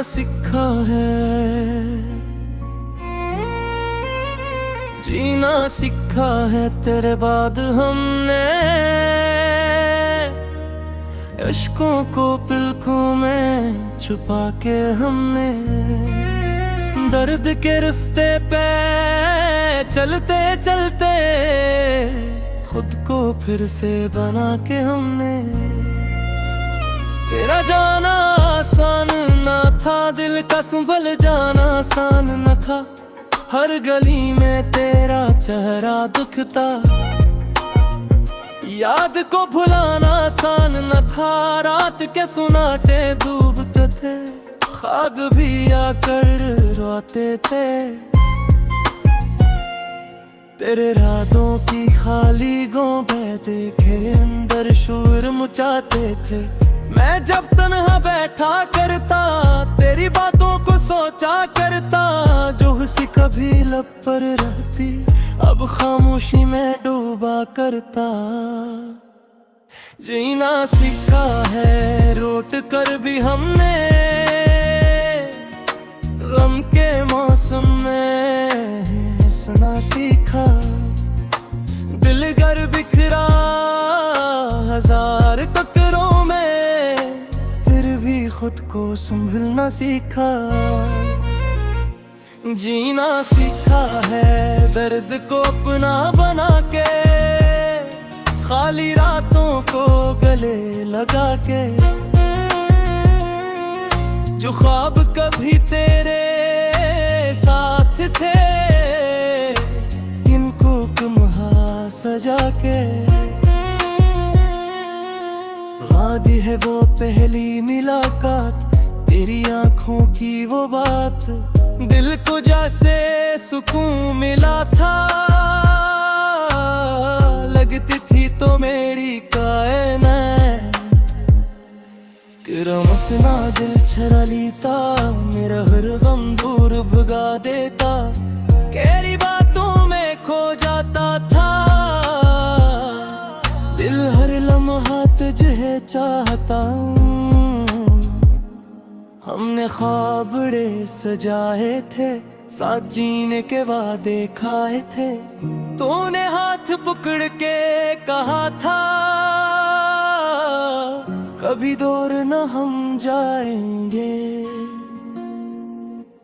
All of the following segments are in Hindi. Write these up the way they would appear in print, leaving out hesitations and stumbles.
सीखा है, जीना सीखा है तेरे बाद हमने। इश्कों को पलकों में छुपा के हमने, दर्द के रास्ते पे चलते चलते खुद को फिर से बना के हमने। तेरा जाना आसान ना था, दिल का संभल जाना आसान न था। हर गली में तेरा चेहरा दुखता, याद को भुलाना आसान न था। रात के सुनाटे डूबते थे, ख्वाब भी आकर रोते थे। तेरे रातों की खाली गोंबे देखे अंदर शोर मचाते थे। मैं जब तन्हा बैठा करता, तेरी बातों को सोचा करता। जो हंसी कभी लब पर रहती, अब खामोशी में डूबा करता। जीना सीखा है रोट कर भी हमने, गम के मौसम में हंसना सीखा। दिल घर बिखरा हजार टकरों में, फिर भी खुद को संभलना सीखा। जीना सीखा है दर्द को अपना बना के, खाली रातों को गले लगा के। जो ख्वाब कभी तेरे साथ थे, इनको गुमहा सजा के। वादी है वो पहली मुलाकात, तेरी आंखों की वो बात। दिल को जैसे सुकून मिला था, लगती थी तो मेरी कायनात। मसना दिल छरा लीता, मेरा हर गम दूर भगा देता। केरी बातों में खो जाता था, दिल हर लम्हा तुझे चाहता। हमने ख्वाब बड़े सजाए थे, साथ जीने के वादे खाए थे। तूने हाथ पकड़ के कहा था, कभी दूर न हम जाएंगे।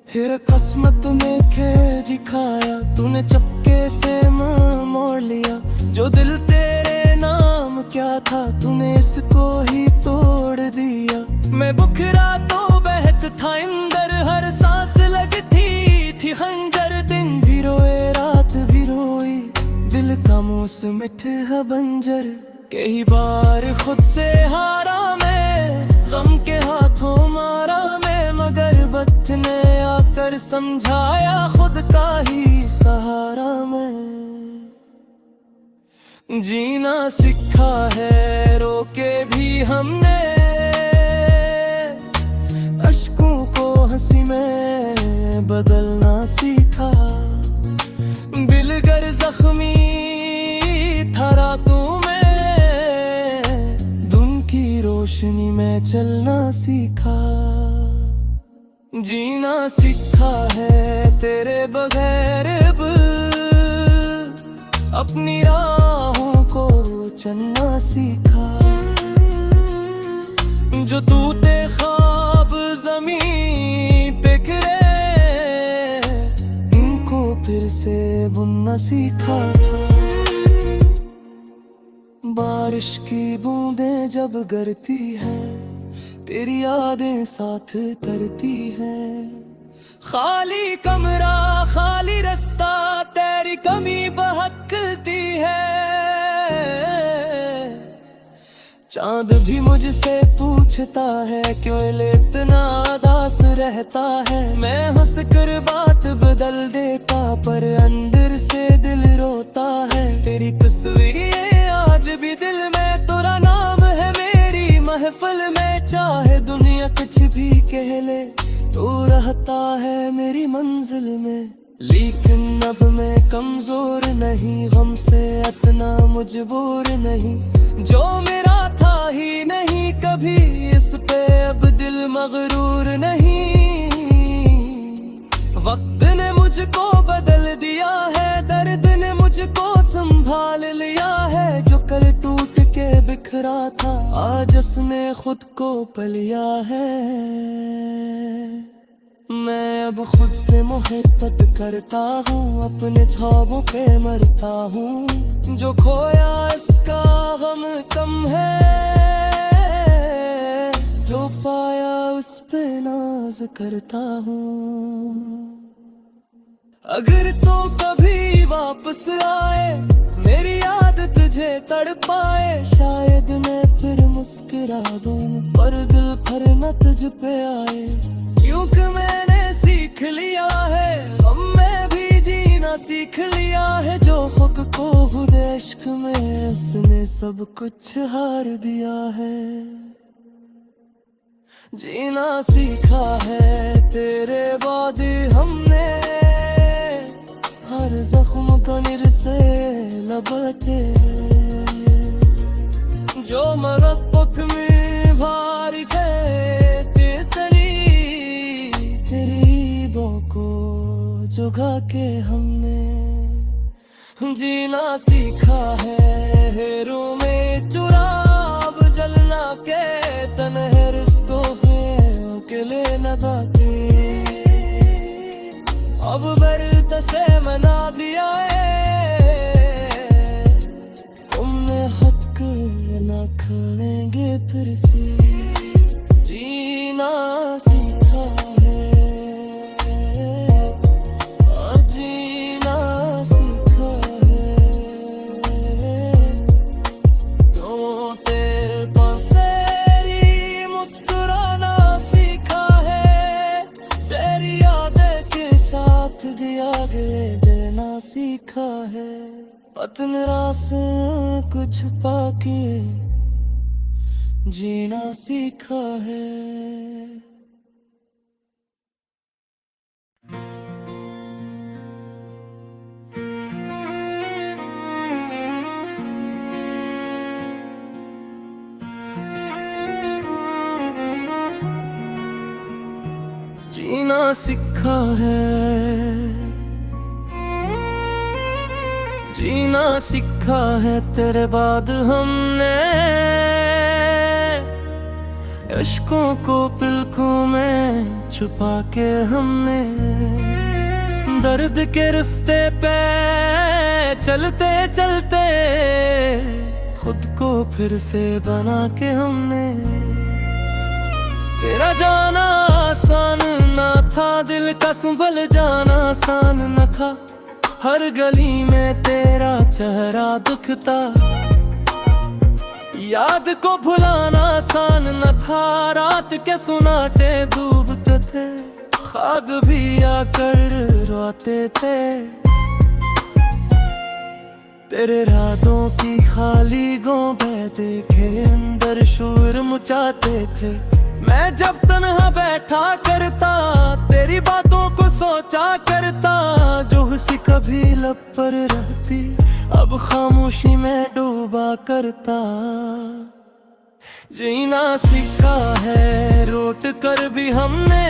फिर किस्मत में खेल दिखाया, तूने चपके से मुंह मोड़ लिया। जो दिल तेरे नाम क्या था, तूने इसको ही तोड़ दिया। मैं बुखरा तो बहत था इंदर, हर सांस लगती थी खंजर। दिन भी रोए रात भी रोई, दिल का मौसम था बंजर। कई बार खुद से हारा मैं, गम के हाथों मारा मैं। मगर वक्त ने आकर समझाया, खुद का ही सहारा मैं। जीना सीखा है रोके भी हमने, अश्कों को हंसी में बदलना सीखा। दिल गर जख्मी था रातों में, धुन की रोशनी में चलना सीखा। जीना सीखा है तेरे बगैर अब, अपनी राहों को चलना सीखा। जो टूटे ख्वाब ज़मीन पे गिरे, इनको फिर से बुनना सीखा था। बारिश की बूंदें जब गिरती है, तेरी यादें साथ तरती है। खाली कमरा खाली रास्ता, तेरी कमी बहकती है। चांद भी मुझसे पूछता है, क्यों इतना उदास रहता है। मैं हंस कर बात बदल देता, पर अंदर से दिल रोता है। तेरी तस्वीर आज भी दिल में, तेरा नाम है मेरी महफिल में। चाहे दुनिया कुछ भी कह ले, तू रहता है मेरी मंजिल में। लेकिन अब मैं कमजोर नहीं, गम से इतना मजबूर नहीं। जो मेरा था ही नहीं कभी, इस पे अब दिल मगरूर नहीं। खुद को पलिया है। मैं अब खुद से मोहब्बत करता हूँ, अपने ख्वाबों पे मरता हूँ। जो खोया इसका गम कम है, जो पाया उस पे नाज करता हूँ। अगर तो कभी वापस आए मेरी याद तुझे तड़पाए, शायद मैं फिर मुस्कुरा दूं, पर दिल भर न तुझ पे आए। क्योंकि मैंने सीख लिया है, अब मैं भी जीना सीख लिया है। जो खुद को खुद इश्क में उसने सब कुछ हार दिया है। जीना सीखा है तेरे बाद हमने, हर जख्म का निरसे लबते। जो मरब्बत में भारी थे तेरी बो को जुगा के हमने। जीना सीखा है हेरों में चुराव जलना के, तन्हे रिश्तों में अकेले न दाते। अब बर्त से मना दिया है, तुमने हद न खेलेंगे फिर से। जीना सीखा है, जीना सीखा है। तो तेरे बसेरी मुस्कुराना सीखा है, तेरी यादें के साथ दिया गए देना सीखा है। पतन रास कुछ पाके जीना सीखा है। जीना सीखा है, जीना सीखा है तेरे बाद हमने। इश्कों को पिलकों में छुपा के हमने, दर्द के रास्ते पे चलते चलते खुद को फिर से बना के हमने। तेरा जाना आसान ना था, दिल का संभल जाना आसान न था। हर गली में तेरा चेहरा दुखता, याद को भुलाना आसान न था। रात के सुनाटे डूबते थे, ख्वाब भी आकर रोते थे। तेरे रातों की खाली गोंबे देखे अंदर शोर मचाते थे। मैं जब तन्हा बैठा करता, तेरी बातों को सोचा करता। जो हंसी कभी लब पर रहती, अब खामोशी में डूबा करता। जीना सीखा है रोट कर भी हमने,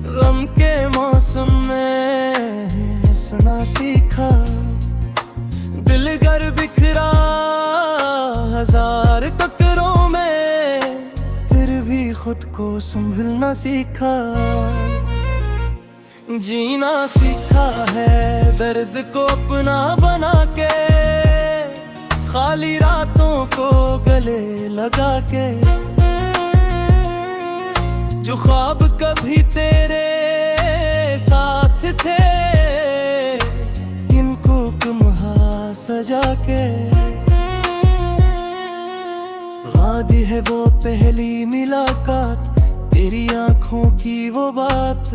गम के मौसम में हंसना सीखा। दिल घर बिखरा हजार टकरों में, फिर भी खुद को संभलना सीखा। जीना सीखा है दर्द को अपना बना के, खाली रातों को गले लगा के। जो ख्वाब कभी तेरे साथ थे, इनको कुम्हा सजा के। वादी है वो पहली मुलाकात, तेरी आंखों की वो बात।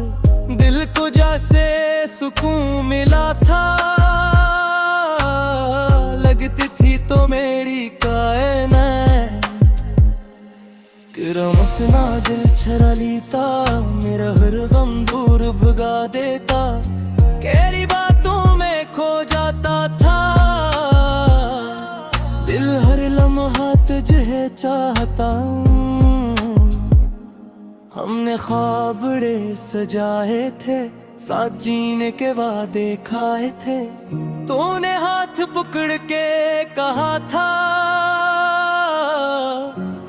दिल को जैसे सुकून मिला था, लगती थी तो मेरी कायनात। किरमसना दिल चरा लेता, मेरा हर गम दूर भगा देता। केरी बातों में खो जाता था, दिल हर लम्हा तुझे चाहता। हमने ख्वाब बड़े सजाए थे, साथ जीने के वादे खाए थे। तूने हाथ पकड़ के कहा था,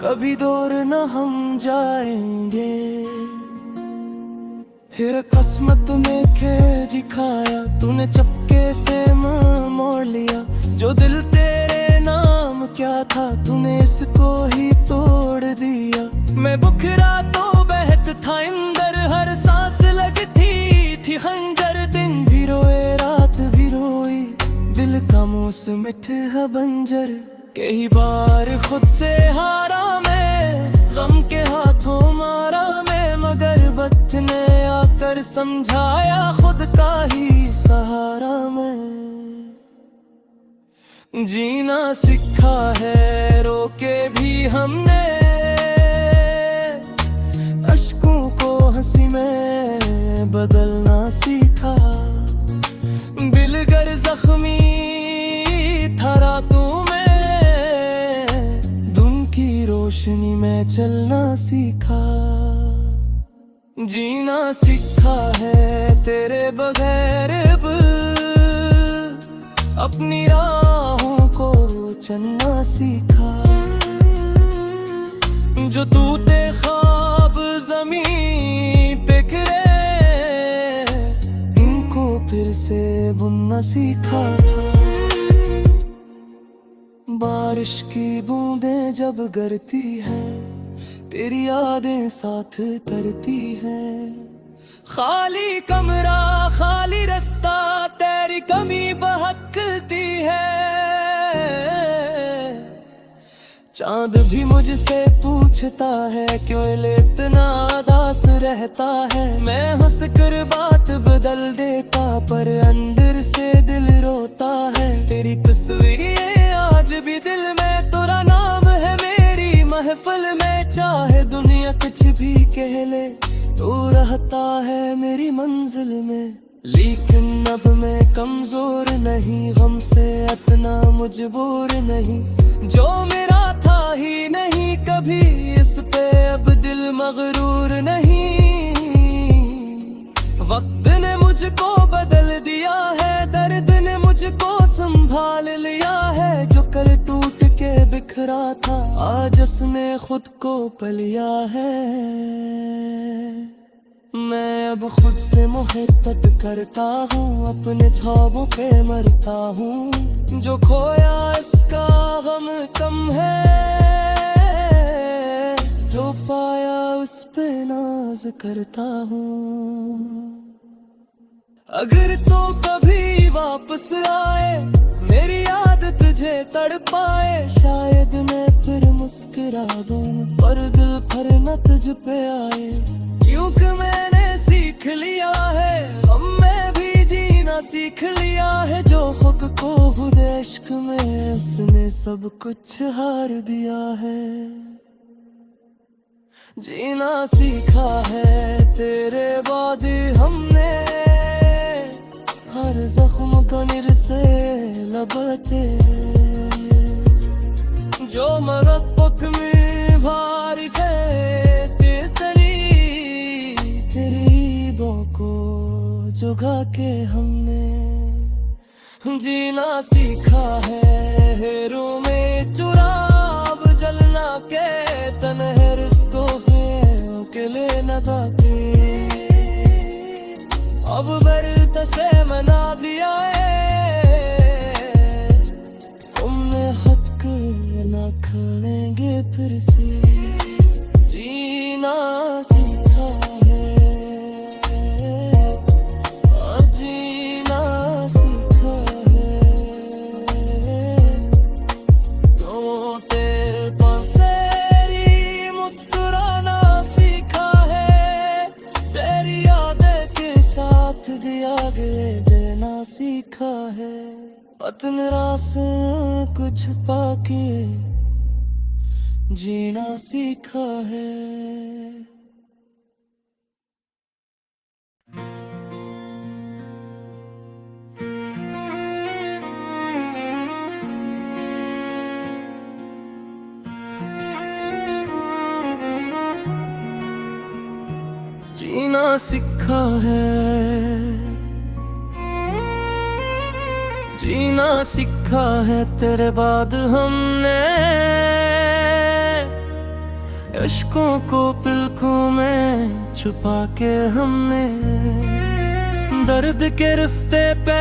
कभी दूर न हम जाएंगे। फिर किस्मत ने खेल दिखाया, तूने चपके से मुंह मोड़ लिया। जो दिल तेरे नाम क्या था, तूने इसको ही तोड़ दिया। मैं बुखरा तो बहत था अंदर, हर सांस लगती थी खंजर। दिन भी रोए रात भी रोई, दिल का मूस मिठ है बंजर। कई बार खुद से हारा मैं, गम के हाथों मारा मैं, मगर वक्त ने आकर समझाया खुद का ही सहारा मैं। जीना सीखा है रोके भी हमने, अश्कों को हंसी में बदलना सीखा। दिलगर जख्मी था रातों में, धुन की रोशनी में चलना सीखा। जीना सीखा है तेरे बगैर अब, अपनी राहों को चलना सीखा। जो टूटे ख्वाब ज़मीं पे गिरे, इनको फिर से बुनना सीखा था। बारिश की बूंदें जब गिरती है, तेरी यादें साथ तरती है। खाली कमरा खाली रास्ता, तेरी कमी बहकती है। चांद भी मुझसे पूछता है, क्यों इतना उदास रहता है। मैं हंस कर बात बदल देता, पर अंदर से दिल रोता है। तेरी तस्वीर आज भी दिल में, तेरा नाम है मेरी महफिल में। चाहे दुनिया कुछ भी कह ले, तू रहता है मेरी मंजिल में। लेकिन अब मैं कमजोर नहीं, गम से इतना मजबूर नहीं। जो मेरा था ही नहीं कभी, इस पे अब दिल मगरूर नहीं। वक्त ने मुझको बदल दिया है, दर्द ने मुझको संभाल लिया है। जो कल टूट के बिखरा था, आज उसने खुद को पलिया है। मैं अब खुद से मोहब्बत करता हूँ, अपने ख्वाबों पे मरता हूँ। जो खोया इसका गम कम है, जो पाया उस पे नाज करता हूँ। अगर तो कभी वापस आए, मेरी याद तुझे तड़पाए, शायद मैं फिर मुस्कुरा दूँ, पर दिल भर न तुझ पे आए। क्योंकि मैंने सीख लिया है, अब मैं भी जीना सीख लिया है। जो खुद को खुद इश्क में, उसने सब कुछ हार दिया है। जीना सीखा है तेरे बाद हमने, हर जख्म को निरसे लबते। जो मरक़त में भार थे तेरी बो को जुगा के हमने। जीना सीखा है हेरों में चुराव जलना के, तन्हे रिश्तों में अकेले न गाते। अब बर्त से मना दिया है, तुमने हद कर न खड़ेंगे फिर से। जीना सीखा है, जीना सीखा है। रोते बसेरी मुस्कुराना सीखा है, तेरी यादें के साथ दिया गए देना सीखा है। पतन रास कुछ पाके जीना सीखा है। जीना सीखा है, जीना सीखा है तेरे बाद हमने। इश्कों को पलकों में छुपा के हमने दर्द के रास्ते पे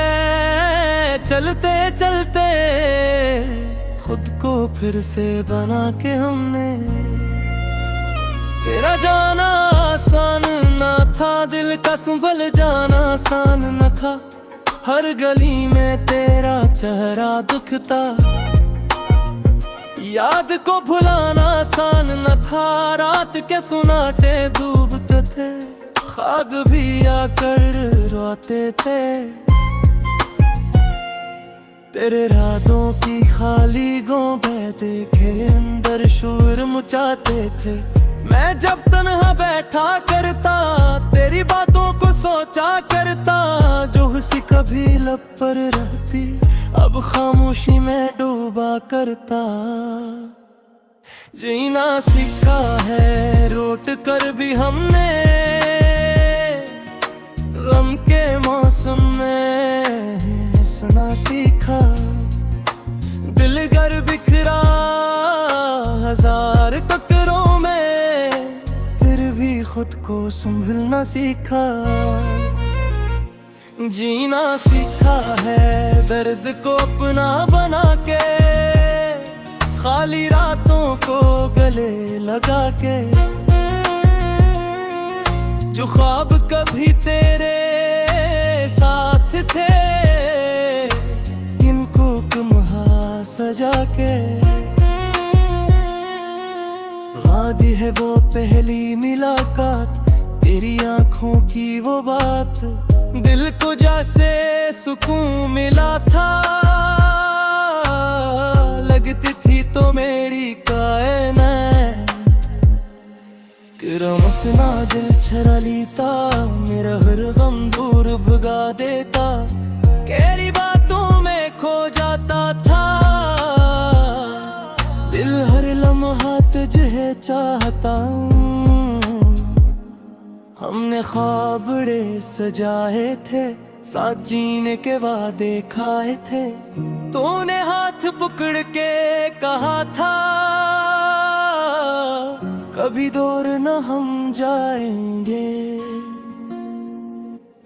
चलते चलते खुद को फिर से बना के हमने। तेरा जाना आसान ना था, दिल का संभल जाना आसान न था। हर गली में तेरा चेहरा दुखता, याद को भुलाना आसान न था। रात के सुनाटे डूबते थे, ख्वाब भी आकर रोते थे। तेरे रातों की खाली गोंबे देखे अंदर शोर मचाते थे। मैं जब तन्हा बैठा करता, तेरी बातों को सोचा करता। जो हंसी कभी लब पर रहती, अब खामोशी में डूबा करता। जीना सीखा है रोट कर भी हमने, गम के मौसम में हंसना सीखा। दिल गर बिखरा हजार टकरों में, फिर भी खुद को संभलना सीखा। जीना सीखा है दर्द को अपना बना के, खाली रातों को गले लगा के। जो ख्वाब कभी तेरे साथ थे, इनको कमहा सजा के। वादी है वो पहली मुलाकात, तेरी आंखों की वो बात। दिल को जैसे सुकून मिला था, लगती थी तो मेरी कायनात। किरमसना दिल छरा लीता, मेरा हर गम दूर भगा देता। केरी बातों में खो जाता था, दिल हर लम्हा तुझे चाहता। हमने ख्वाब बड़े सजाए थे, साथ जीने के वादे खाए थे। तूने हाथ पकड़ के कहा था, कभी दूर न हम जाएंगे।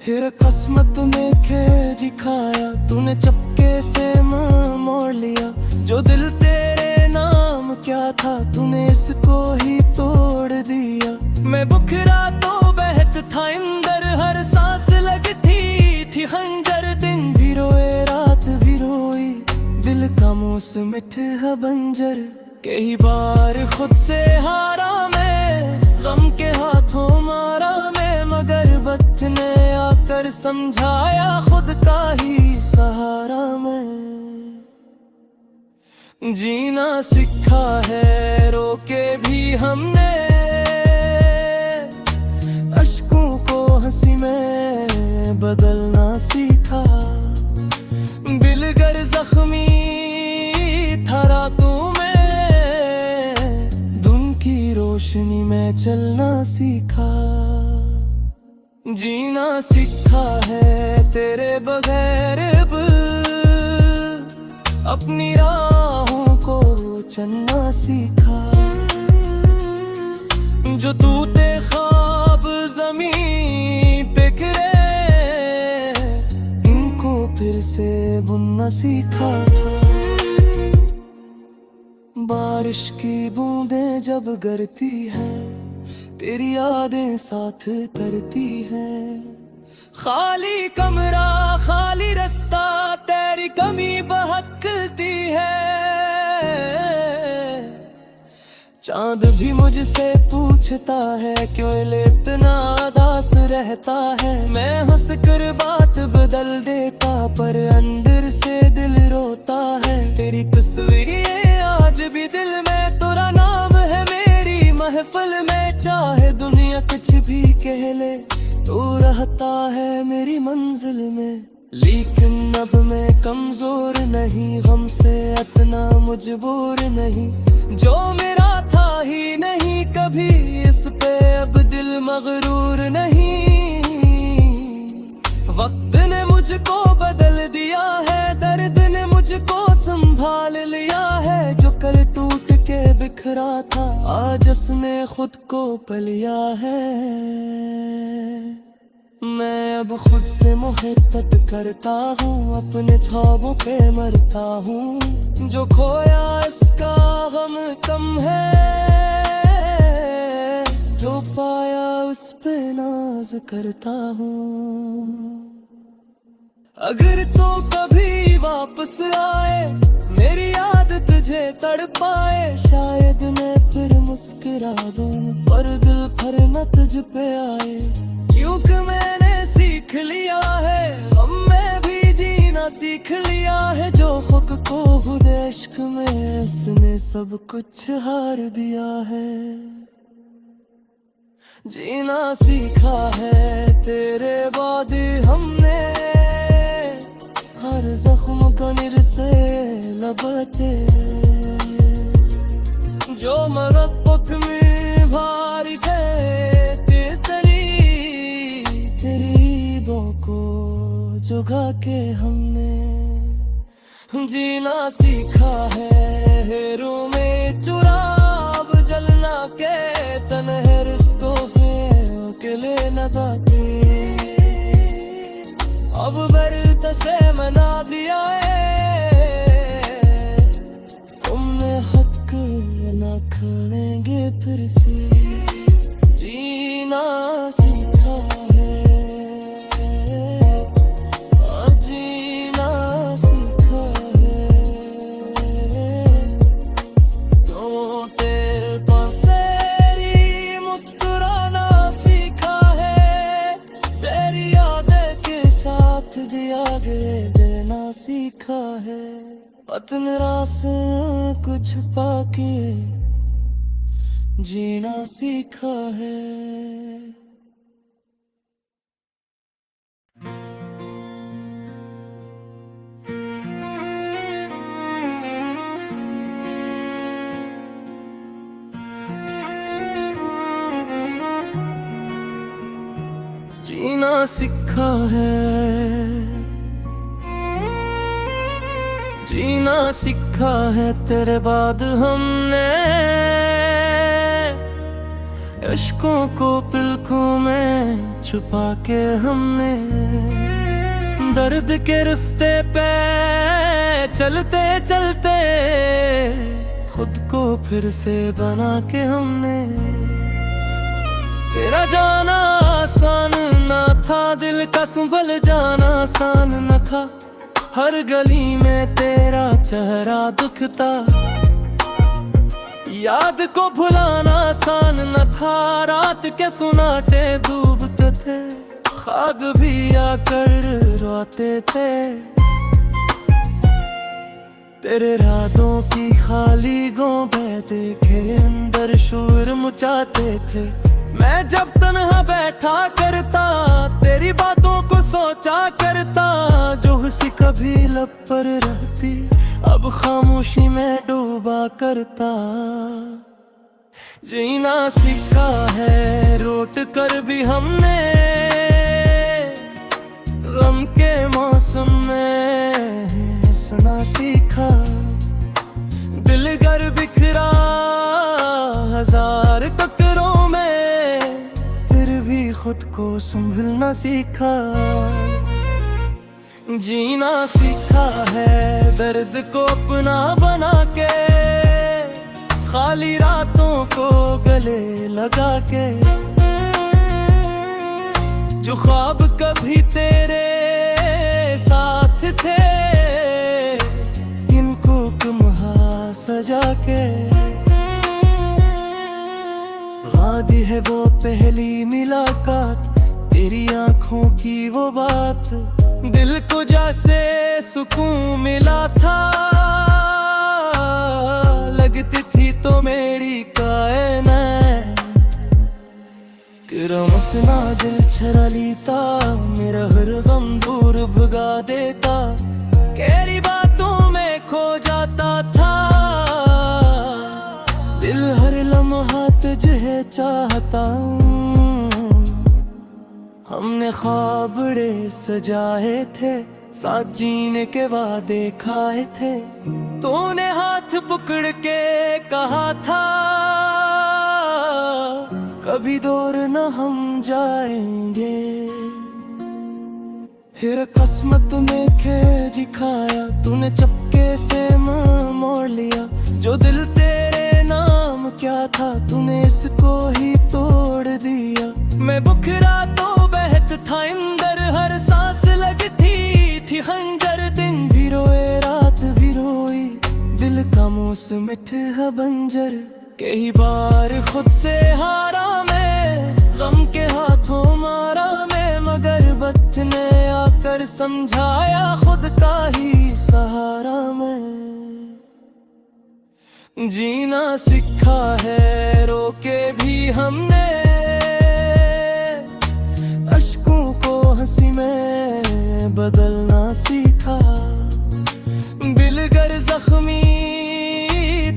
फिर किस्मत में खेल दिखाया, तूने चपके से मुंह मोड़ लिया। जो दिल तेरे नाम क्या था, तूने इसको ही तोड़ दिया। मैं बुखरा तो बहत था इंदर, हर सांस लगती थी खंजर। दिन भी रोए रात भी रोई, दिल का मौसम था बंजर। कई बार खुद से हारा मैं, गम के हाथों मारा मैं। मगर वक्त ने आकर समझाया, खुद का ही सहारा मैं। जीना सीखा है रोके भी हमने, अश्कों को हंसी में बदलना सीखा। दिल गर जख्मी था रातों में, धुन की रोशनी में चलना सीखा। जीना सीखा है तेरे बगैर अब, अपनी राहों को चलना सीखा। जो टूटे ख्वाब ज़मीन पे गिरे, इनको फिर से बुनना सीखा था। बारिश की बूंदें जब गिरती है, तेरी यादें साथ तरती है। खाली कमरा खाली रास्ता, तेरी कमी बहकती है। चांद भी मुझसे पूछता है, क्यों इतना उदास रहता है। मैं हंस कर बात बदल देता, पर अंदर से दिल रोता है। तेरी तस्वीरें आज भी दिल में, तेरा नाम है मेरी महफिल में। चाहे दुनिया कुछ भी कह ले, तू रहता है मेरी मंजिल में। लेकिन अब मैं कमजोर नहीं, गम से इतना मजबूर नहीं। जो मेरा था ही नहीं कभी, इस पे अब दिल मगरूर नहीं। वक्त ने मुझको बदल दिया है, दर्द ने मुझको संभाल लिया है। जो कल टूट के बिखर बिखरा था, आज उसने खुद को पा लिया है। मैं अब खुद से मोहब्बत करता हूँ, अपने ख्वाबों पे मरता हूँ। जो खोया इसका गम कम है, जो पाया उस पे नाज करता हूँ। अगर तो कभी वापस आए, मेरी याद तुझे तड़पाए, शायद मैं फिर मुस्कुरा दूं, पर दिल भर न तुझ पे आए। क्योंकि मैंने सीख लिया है, अब मैं भी जीना सीख लिया है। जो खुद को खुद इश्क में, इसने सब कुछ हार दिया है। जीना सीखा है तेरे बाद हमने, हर जख्म का निरसे लबते, जो मरब्बत में भारी थे तेरी बो को जुगा के हमने। जीना सीखा है हेरों में चुराव जलना के, तन्हे रिश्तों में अकेले न दाते। अब बर्त से मना दिया है, तुमने हक न खेलेंगे फिर से। जीना सीखा है, जीना सीखा है। तो तेरे पासेरी मुस्कुराना सीखा है, तेरी यादें के साथ दिया गए देना सीखा है। अपने रास कुछ पाके जीना सीखा है। जीना सीखा है, जीना सीखा है तेरे बाद हमने। इश्कों को पिलकों में छुपा के हमने, दर्द के रास्ते पे चलते चलते खुद को फिर से बना के हमने। तेरा जाना आसान ना था, दिल का संभल जाना आसान न था। हर गली में तेरा चेहरा दुखता, याद को भुलाना आसान न था। रात के सुनाटे डूबते थे, ख्वाब भी आकर रोते थे। तेरे रातों की खाली गोंबे देखे अंदर शोर मचाते थे। मैं जब तन्हा बैठा करता, तेरी बातों को सोचा करता। जो हंसी कभी लब पर रहती, अब खामोशी में डूबा करता। जीना सीखा है रोट कर भी हमने, गम के मौसम में हंसना सीखा। दिल घर बिखरा हजार टकरों में, फिर भी खुद को संभलना सीखा। जीना सीखा है दर्द को अपना बना के, खाली रातों को गले लगा के। जो ख्वाब कभी तेरे साथ थे, इनको कुम्हा सजा के। वादी है वो पहली मुलाकात, तेरी आंखों की वो बात। दिल को जैसे सुकून मिला था, लगती थी तो मेरी कायनात। किरमसना दिल चरा लेता, मेरा हर गम दूर भगा देता। केरी बातों में खो जाता था, दिल हर लम्हा तुझे चाहता। हमने ख्वाब बड़े सजाए थे, साथ जीने के वादे खाए थे। तूने हाथ पकड़ के कहा था कभी दूर न हम जाएंगे। फिर किस्मत ने खेल दिखाया, तूने चपके से मुंह मोड़ लिया। जो दिल तेरे नाम क्या था, तूने इसको ही तोड़ दिया। मैं बुखरा तो बहत था अंदर, हर सांस लगती थी खंजर। दिन भी रोए रात भी रोई, दिल का मौसम मिठा बंजर। कई बार खुद से हारा मैं, गम के हाथों मारा मैं, मगर वक्त ने आकर समझाया खुद का ही सहारा मैं। जीना सीखा है रोके भी हमने, अश्कों को हंसी में बदलना सीखा। दिल गर जख्मी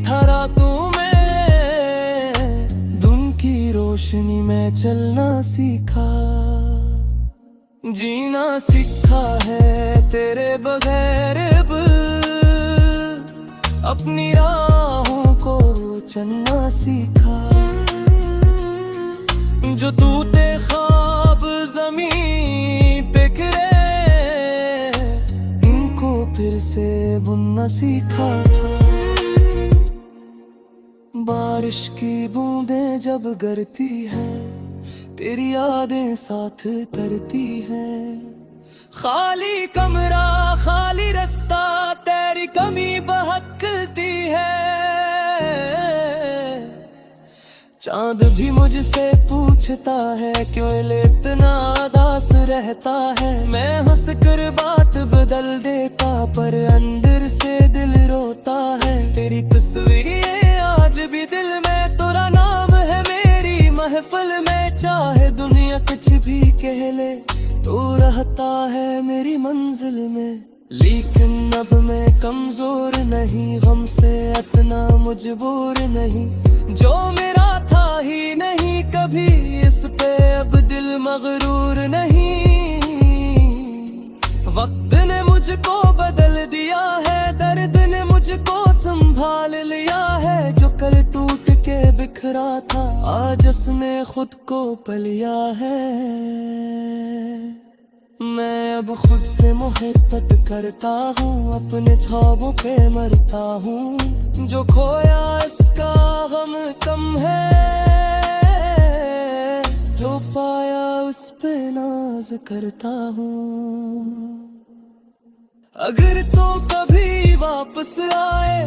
था रातों में, धुन की रोशनी में चलना सीखा। जीना सीखा है तेरे बगैर अब, अपनी राहों को चलना सीखा। जो टूटे ख्वाब ज़मीं पे गिरे, इनको फिर से बुनना सीखा था। बारिश की बूंदें जब गिरती है, तेरी यादें साथ तरती है। खाली कमरा खाली रास्ता, तेरी कमी बहकती है। चांद भी मुझसे पूछता है, क्यों इतना उदास रहता है। मैं हंस कर बात बदल देता, पर अंदर से दिल रोता है। तेरी तस्वीर आज भी दिल में, तेरा नाम है मेरी महफिल में। चाहे दुनिया कुछ भी कह ले, तू रहता है मेरी मंजिल में। लेकिन अब मैं कमजोर नहीं, गम से इतना मजबूर नहीं। जो मेरा था ही नहीं कभी, इस पे अब दिल मगरूर नहीं। वक्त ने मुझको बदल दिया है, दर्द ने मुझको संभाल लिया है। जो कल टूट के बिखरा था, आज उसने खुद को पलिया है। मैं अब खुद से मोहब्बत करता हूँ, अपने ख्वाबों पे मरता हूँ। जो खोया इसका गम कम है, जो पाया उस पे नाज करता हूँ। अगर तो कभी वापस आए,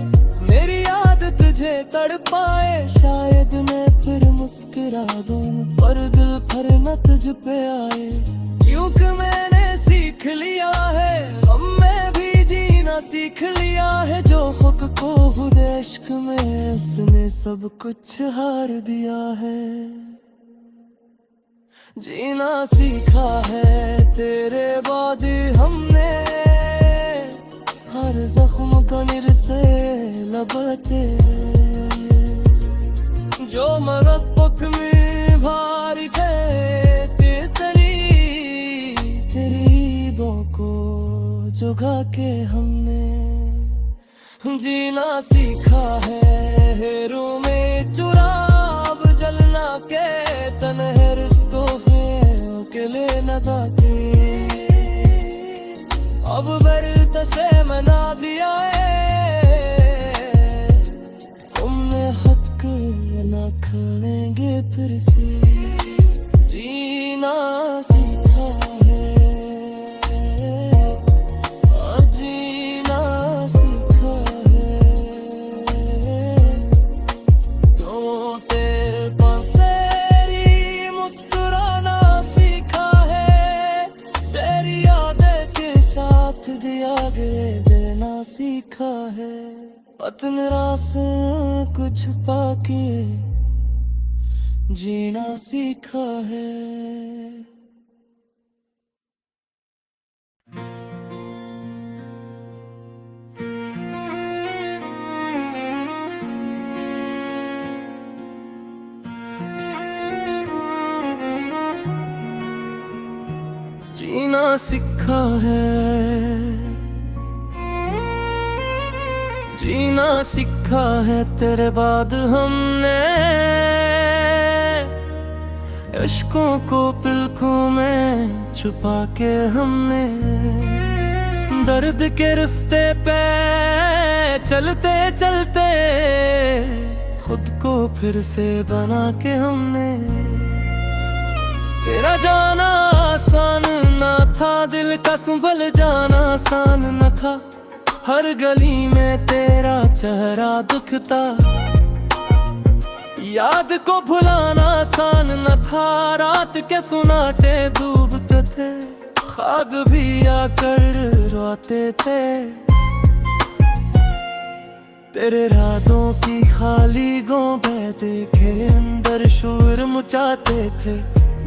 मेरी याद तुझे तड़पाए, शायद मैं फिर मुस्कुरा दूँ, पर दिल भर न तुझ पे आए। क्योंकि मैंने सीख लिया है, अब मैं भी जीना सीख लिया है। जो खुद को खुद इश्क में, उसने सब कुछ हार दिया है। जीना सीखा है तेरे बाद हमने, हर जख्म को निरसे लबते। जो मरब्बत में भारी थे, को जुगा के हमने। जीना सीखा है हेरू में चुराव जलना के, तन्हे रिश्तों में अकेले न दाते। अब बर्त से मना दिया है, तुमने हद के न खड़ेंगे फिर से। जीना सीखा है, सीखा है। पतन रास कुछ पाके जीना सीखा है। जीना सीखा है, जीना सीखा है तेरे बाद हमने, इश्कों को पलकों में छुपा के हमने, दर्द के रास्ते पे चलते चलते खुद को फिर से बना के हमने। तेरा जाना आसान ना था, दिल का संभल जाना आसान न था, हर गली में तेरा चेहरा दुखता, याद को भुलाना आसान न था, रात के सुनाटे डूबते थे, ख्वाब भी आकर रोते थे, तेरे रातों की खाली गोंबे देखे अंदर शोर मचाते थे।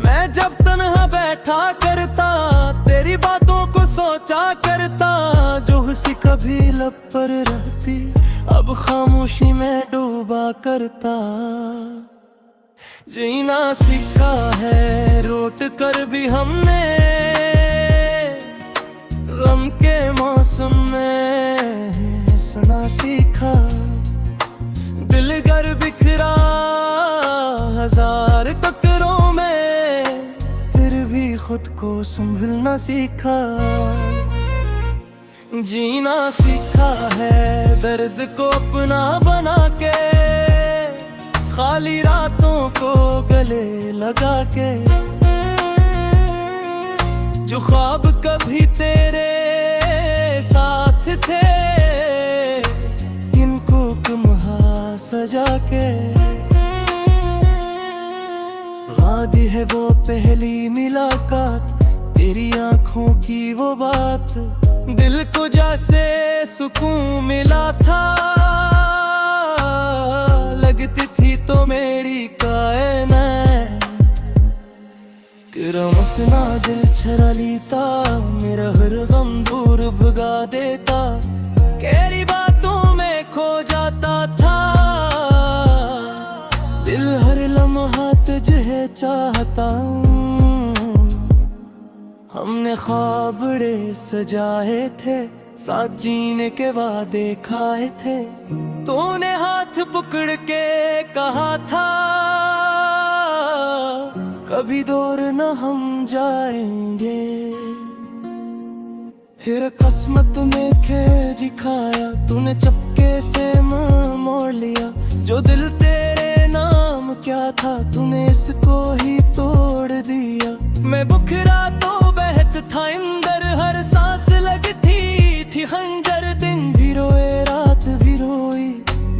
मैं जब तन्हा बैठा करता तेरी बातों को सोचा करता, जो हंसी कभी लब पर रहती अब खामोशी में डूबा करता। जीना सीखा है रोट कर भी हमने, गम के मौसम में हंसना सीखा, दिल घर बिखरा हजार टकरों में, फिर भी खुद को संभलना सीखा। जीना सीखा है दर्द को अपना बना के, खाली रातों को गले लगा के, जो ख्वाब कभी तेरे साथ थे इनको कमहा सजा के। वादी है वो पहली मुलाकात, तेरी आंखों की वो बात, दिल को जैसे सुकून मिला था, लगती थी तो मेरी कायनात, किरमसना दिल छरा लीता, मेरा हर गम दूर भगा देता, केरी बातों में खो जाता था, दिल हर लम्हा तुझे चाहता। हमने ख्वाब बड़े सजाए थे, साथ जीने के वादे खाए थे, तूने हाथ पकड़ के कहा था कभी दूर न हम जाएंगे, फिर किस्मत में खेल दिखाया, तूने चपके से मुंह मोड़ लिया, जो दिल तेरे नाम क्या था तूने इसको ही तोड़ दिया। मैं बुखरा तो बहत था इंदर, हर सांस लगती थी खंजर, दिन भी रोए रात भी रोई,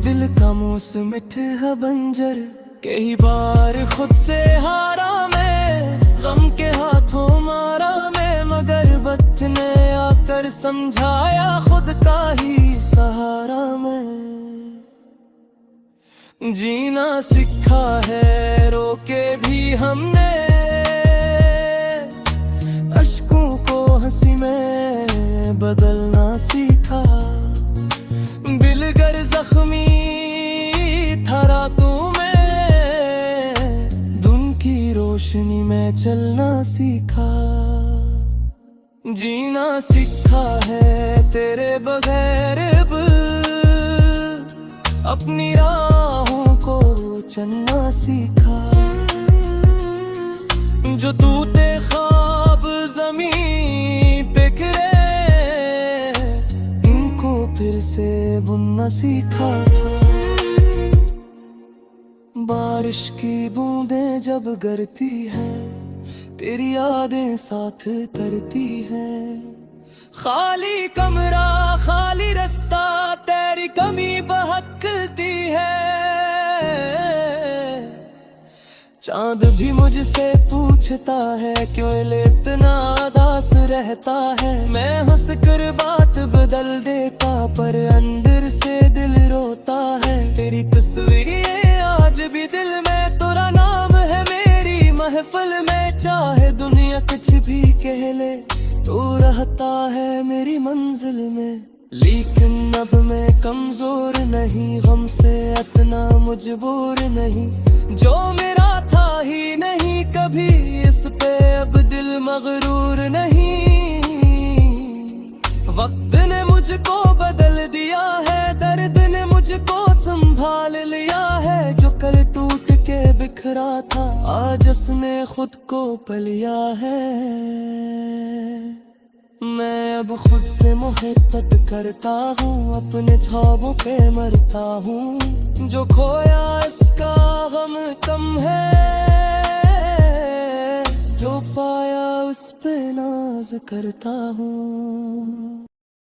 दिल का मौसम था बंजर, कई बार खुद से हारा मैं, गम के हाथों मारा मैं, मगर वक्त ने आकर समझाया खुद का ही सहारा मैं। जीना सीखा है रोके भी हमने, अश्कों को हंसी में बदलना सीखा, दिल गर जख्मी था रातों में, धुन की रोशनी में चलना सीखा। जीना सीखा है तेरे बगैर अब, अपनी राहों को चलना सीखा, जो टूटे ख्वाब ज़मीं पे गिरे, इनको फिर से बुनना सीखा था। बारिश की बूंदें जब गिरती है, तेरी यादें साथ तरती है, खाली कमरा खाली रास्ता, तेरी कमी बहकती है, चांद भी मुझसे पूछता है क्यों इतना उदास रहता है, मैं हंस कर बात बदल देता पर अंदर से दिल रोता है, तेरी तस्वीर आज भी दिल में, तेरा नाम है मेरी महफिल में, चाहे दुनिया कुछ भी कह ले तू रहता है मेरी मंजिल में। लेकिन अब मैं कमजोर नहीं, गम से इतना मजबूर नहीं, जो मेरा था ही नहीं कभी, इस पे अब दिल मगरूर नहीं, वक्त ने मुझको बदल दिया है, दर्द है जो कल टूट के बिखरा था, आज उसने खुद को पा लिया है। मैं अब खुद से मोहब्बत करता हूँ, अपने ख्वाबों पे मरता हूँ। जो खोया इसका गम कम है, जो पाया उस पे नाज करता हूँ।